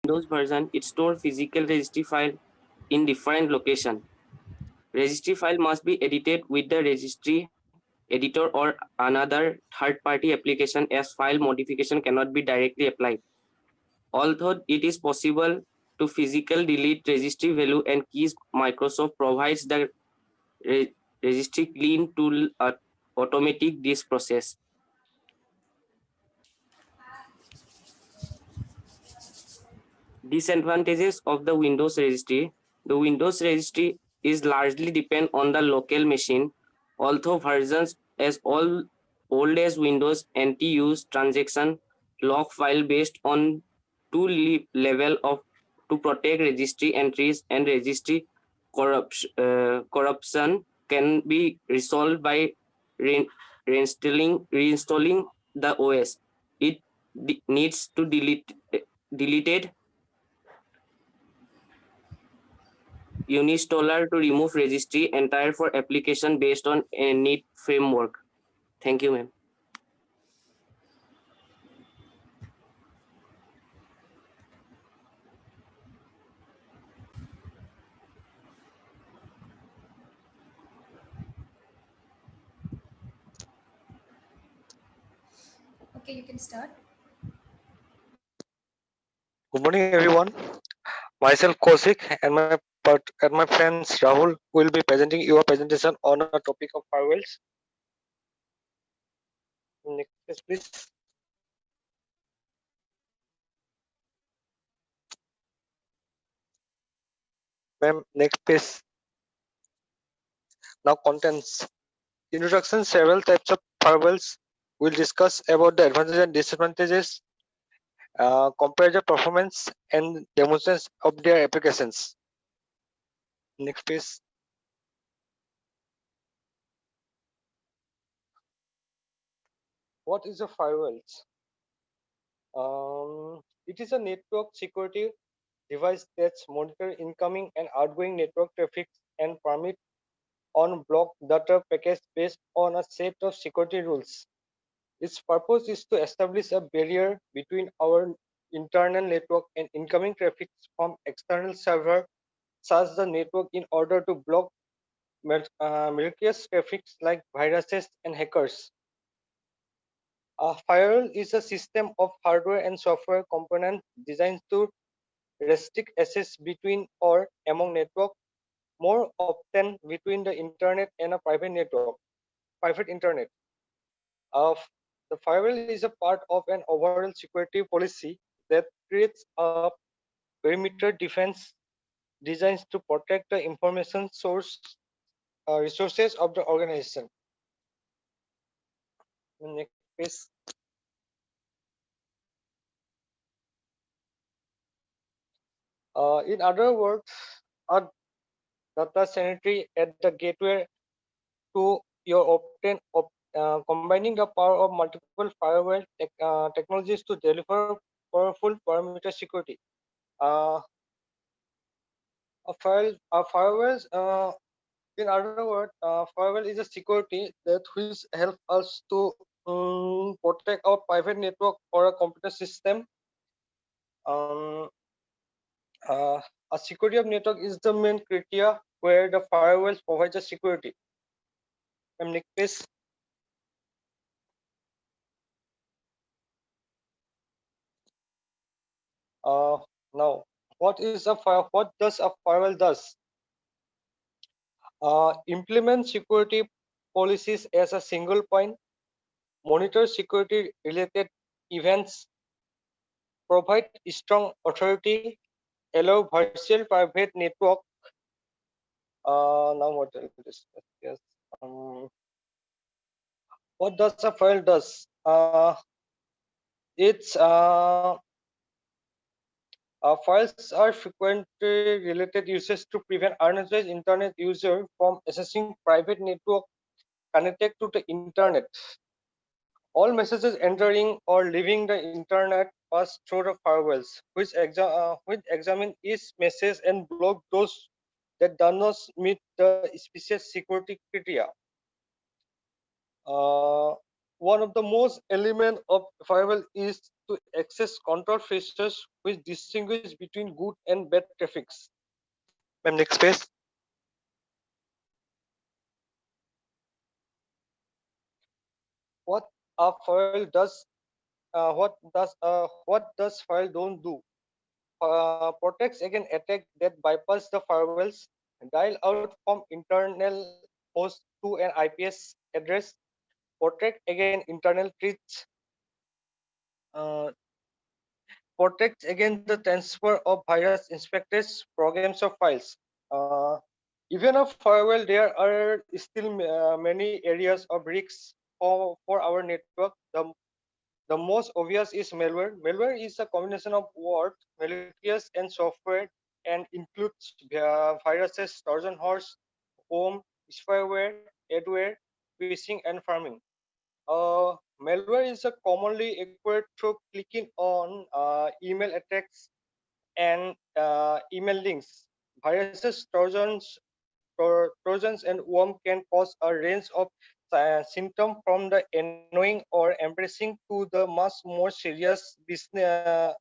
Windows version, it stores physical registry file in different location. Registry file must be edited with the registry editor or another third-party application, as file modification cannot be directly applied. Although it is possible to physically delete registry value and keys, Microsoft provides the registry clean tool automatic this process. Disadvantages of the Windows registry. The Windows registry is largely depend on the local machine, although versions as old as Windows anti-use transaction log file based on two level of to protect registry entries and registry corruption can be resolved by reinstalling the OS. It needs to deleted Unistaller to remove registry entire for application based on a neat framework. Thank you, ma'am. Okay, you can start. Good morning, everyone. Myself Kosik and my friends Rahul will be presenting your presentation on a topic of firewalls. Next page, please. Ma'am, next page. Now contents. Introduction. Several types of firewalls. We'll discuss about the advantages and disadvantages, compare the performance and demonstrations of their applications. Next page. What is a firewalls? It is a network security device that monitor incoming and outgoing network traffic and permit on block data packets based on a set of security rules. Its purpose is to establish a barrier between our internal network and incoming traffic from external server, such the network in order to block malicious traffic like viruses and hackers. A firewall is a system of hardware and software components designed to restrict access between or among network, more often between the internet and a private network, private internet. The firewall is a part of an overall security policy that creates a perimeter defense designed to protect the information source resources of the organization. Next page. In other words, a data sanitary at the gateway to your combining the power of multiple firewall technologies to deliver powerful perimeter security. A firewall, in other words, firewall is a security that which help us to protect our private network or a computer system. Um, a security of network is the main criteria where the firewall provides a security. Next page. Now, what is a fire? What does a firewall does? Implement security policies as a single point, monitor security related events, provide strong authority, allow virtual private network. Now what is yes. What does a firewall does? It's files are frequently related uses to prevent unauthorized internet user from accessing private network connected to the internet. All messages entering or leaving the internet pass through the firewalls, which examine each message and block those that do not meet the specific security criteria. One of the most element of firewall is to access control features which distinguish between good and bad traffics. Ma'am, next page. What a firewall does, what does firewall don't do? Protects against attack that bypass the firewalls, dial out from internal host to an IPS address, protect against internal threats, uh, protects against the transfer of virus inspectors, programs or files. Uh, Even a firewall, there are still many areas of risks for our network. The most obvious is malware. Malware is a combination of words, malicious and software, and includes viruses, Trojan horse, home, spyware, adware, phishing, and farming. Malware is a commonly acquired through clicking on email attacks and email links. Viruses, Trojans, and worm can cause a range of symptoms from the annoying or embarrassing to the much more serious business,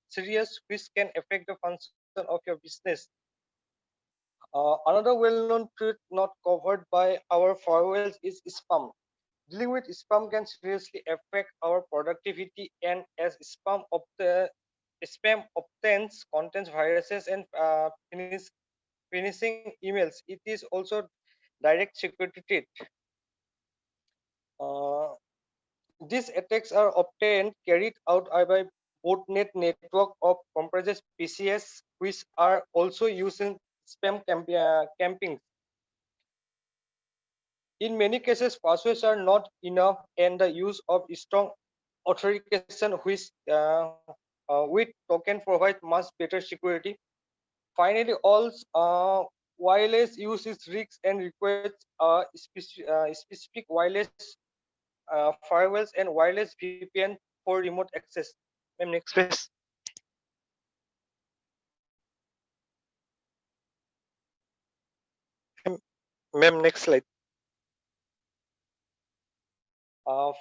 serious which can affect the function of your business. Another well-known threat not covered by our firewalls is spam. Dealing with spam can seriously affect our productivity, and as spam obtains contains viruses and finishing emails, it is also direct security threat. Uh, these attacks are often carried out by botnet network of comprises PCS, which are also used in spam camping. In many cases, passwords are not enough, and the use of strong authentication with token provide much better security. Finally, all wireless use is risks and requires specific wireless firewalls and wireless VPN for remote access. Ma'am, next please. Ma'am, next slide.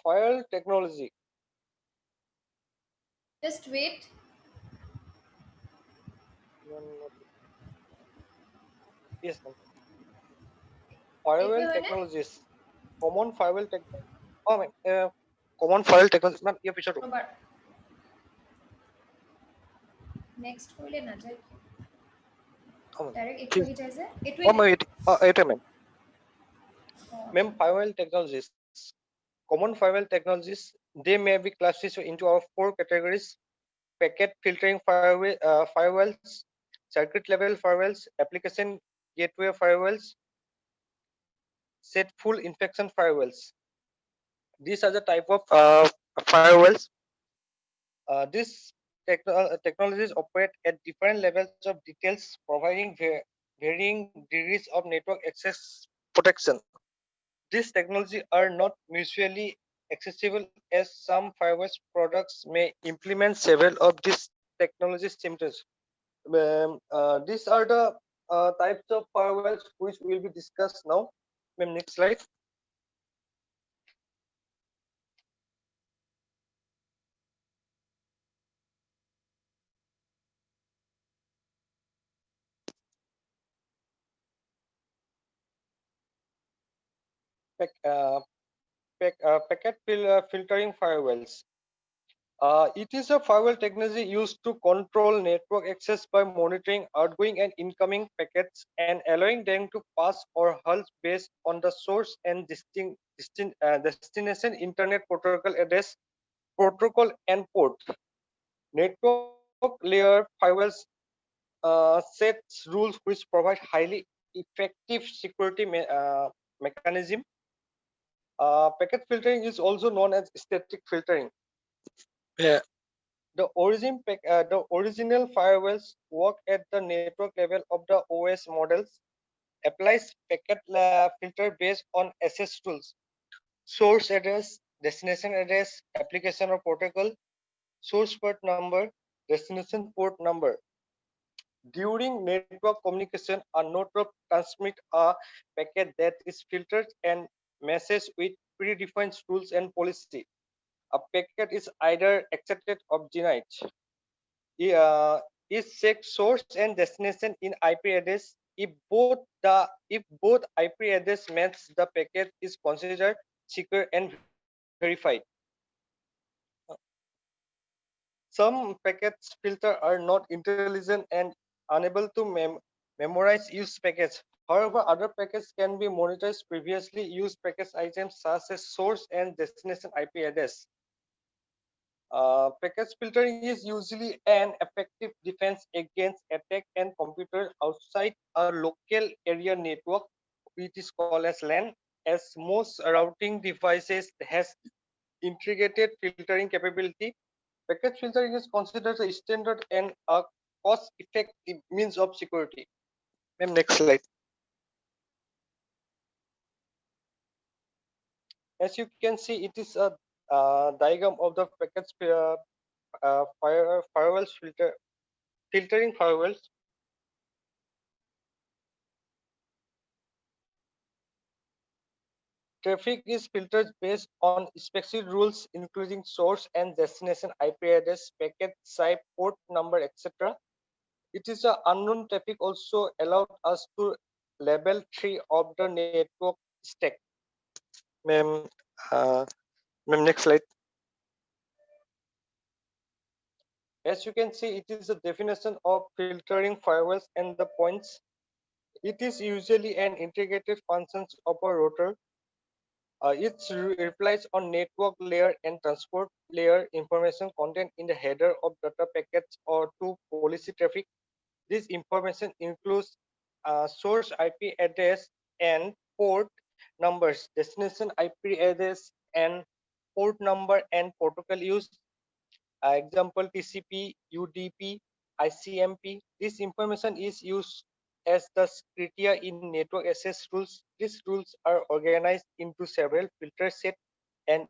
Firewall technology. Just wait. Yes, ma'am. If you Firewall want it, technologies. Common firewall tech. Oh, ma'am. Common firewall technology. Ma'am, ये पीछे but next হইলে না যায় direct একটু please. Hit আছে একটু Oh, ma'am. Wait, ma'am. Ma'am, firewall technologies. Common firewall technologies. They may be classified into our four categories: packet filtering firewalls, circuit level firewalls, application gateway firewalls, set full infection firewalls. These are the type of firewalls. These technologies operate at different levels of details, providing varying degrees of network access protection. These technologies are not mutually accessible, as some firewall products may implement several of these technology symptoms. These are the types of firewalls which will be discussed now. Next slide. Uh, packet filtering firewalls. It is a firewall technology used to control network access by monitoring outgoing and incoming packets and allowing them to pass or halt based on the source and destination internet protocol address, protocol and port. Network layer firewalls sets rules which provide highly effective security mechanism. Packet filtering is also known as static filtering. Yeah. The original firewalls work at the network level of the OS models, applies packet filter based on access tools, source address, destination address, application or protocol, source port number, destination port number. During network communication, a node transmit a packet that is filtered and message with predefined rules and policy. a packet is either accepted or denied. Is check source and destination in IP address. If both IP address match, the packet is considered secure and verified. Some packets filter are not intelligent and unable to memorize used packets. However, other packets can be monitored previously used package items such as source and destination IP address. Package filtering is usually an effective defense against attack and computer outside a local area network, which is called as LAN, as most routing devices has integrated filtering capability. Packet filtering is considered a standard and a cost-effective means of security. Ma'am, next slide. As you can see, it is a diagram of the packet firewalls filtering firewalls. Traffic is filtered based on specific rules, including source and destination IP address, packet type, port number, etc. It is a unknown traffic also allowed us to level 3 of the network stack. Ma'am, next slide. As you can see, it is a definition of filtering firewalls and the points. It is usually an integrated functions of a router. It relies on network layer and transport layer information content in the header of data packets or to policy traffic. This information includes source IP address and port numbers, destination IP address and port number and protocol used. Example TCP, UDP, ICMP. This information is used as the criteria in network access rules. These rules are organized into several filter sets, and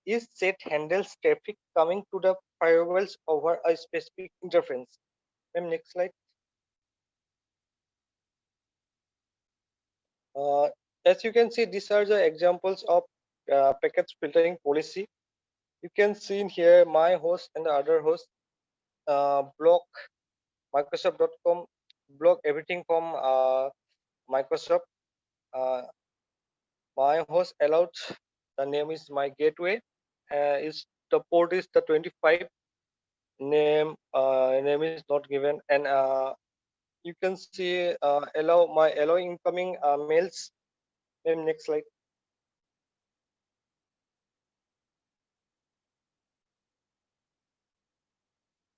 each set handles traffic coming to the firewalls over a specific interface. Next slide. As you can see, these are the examples of packets filtering policy. You can see in here my host and the other host, block Microsoft.com, block everything from Microsoft. Uh, my host allowed, the name is my gateway. Is the port is the 25. Name is not given, and you can see allow incoming mails. Next slide.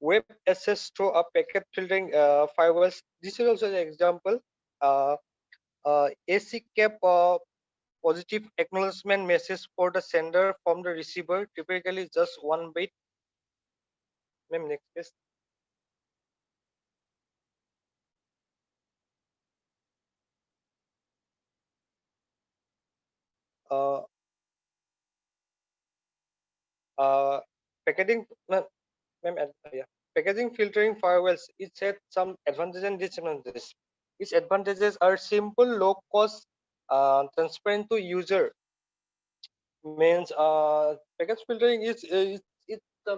Web access to a packet filtering firewalls. This is also an example. AC cap positive acknowledgement message for the sender from the receiver, typically just 1 bit. Next please. Uh, packaging, yeah. Packaging filtering firewalls, it had some advantages and disadvantages. Its advantages are simple, low cost, transparent to user. Means package filtering is it's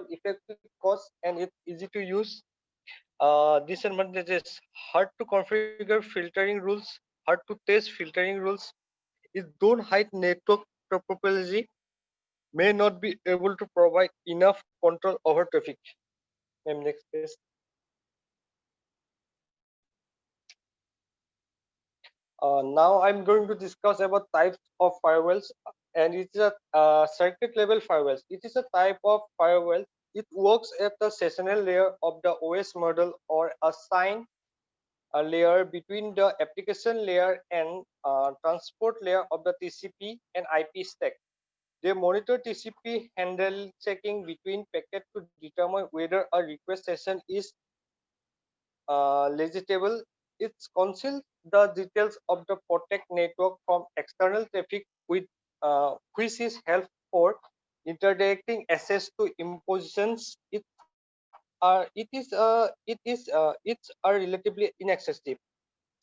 effective cost and it's easy to use. Disadvantages: hard to configure filtering rules, hard to test filtering rules. It don't hide network topology, may not be able to provide enough control over traffic. Next please. Now I'm going to discuss about types of firewalls, and it's a circuit level firewalls. It is a type of firewall. It works at the sessional layer of the OS model or assign a layer between the application layer and transport layer of the TCP and IP stack. They monitor TCP handle checking between packets to determine whether a request session is legitimate. It conceals the details of the protect network from external traffic, with which is help for interdirecting access to impositions. It's relatively inaccessible.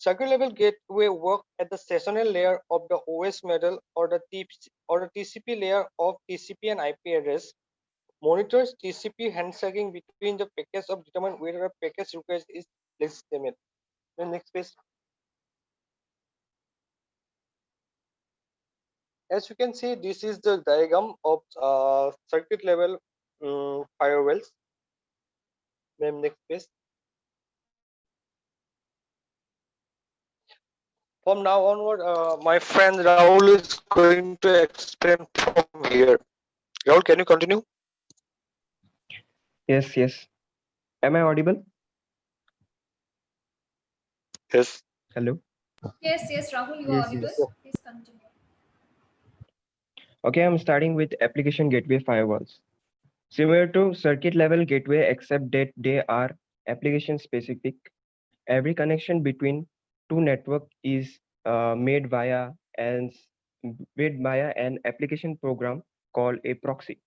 Circuit level gateway work at the sessional layer of the OS model or the TCP layer of TCP and IP address. Monitors TCP handshaking between the packets of determine whether a package request is legitimate. The next page. As you can see, this is the diagram of circuit level firewalls. Then next page. From now onward, my friend Rahul is going to explain from here. Rahul, can you continue? Yes, yes. Am I audible? Yes. Hello. Yes, yes, Rahul, you are Yes, audible. yes. Please continue. Okay, I'm starting with application gateway firewalls. Similar to circuit level gateway, except that they are application specific. Every connection between two network is made via an application program called a proxy.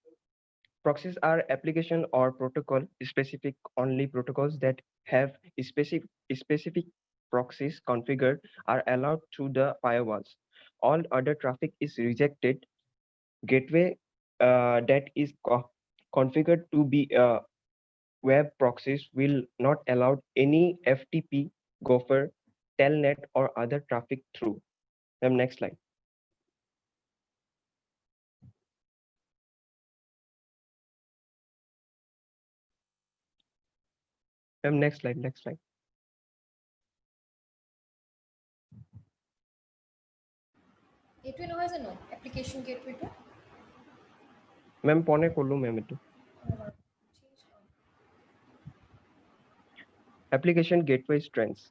Proxies are application or protocol specific only protocols that have specific proxies configured are allowed through the firewalls. All other traffic is rejected. Gateway that is configured to be web proxies will not allow any FTP, Gopher, Telnet, or other traffic through. Next slide. Next slide. Next slide. Gateway no has a no. Application gateway to. পনে করলুম ma'am একটু application gateway strengths.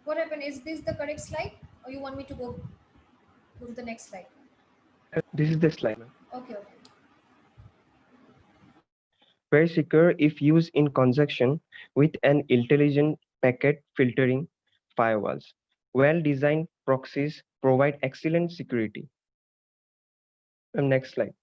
What happened? Is this the correct slide, or you want me to go to the next slide? This is the slide. Okay, okay. Very secure if used in conjunction with an intelligent packet filtering firewalls. Well-designed proxies provide excellent security. Next slide.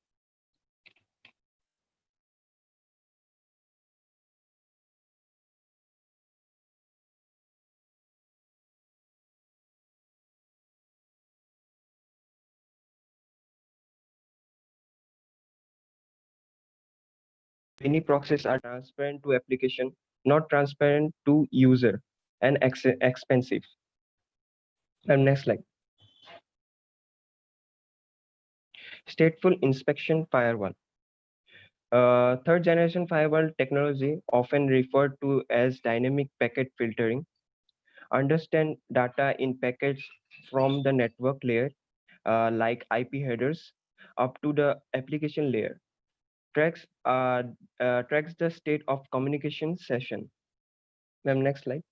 Many proxies are transparent to application, not transparent to user, and expensive. Next slide. Stateful inspection firewall. Third generation firewall technology, often referred to as dynamic packet filtering, understand data in packets from the network layer, like IP headers, up to the application layer. Tracks the state of communication session. Next slide.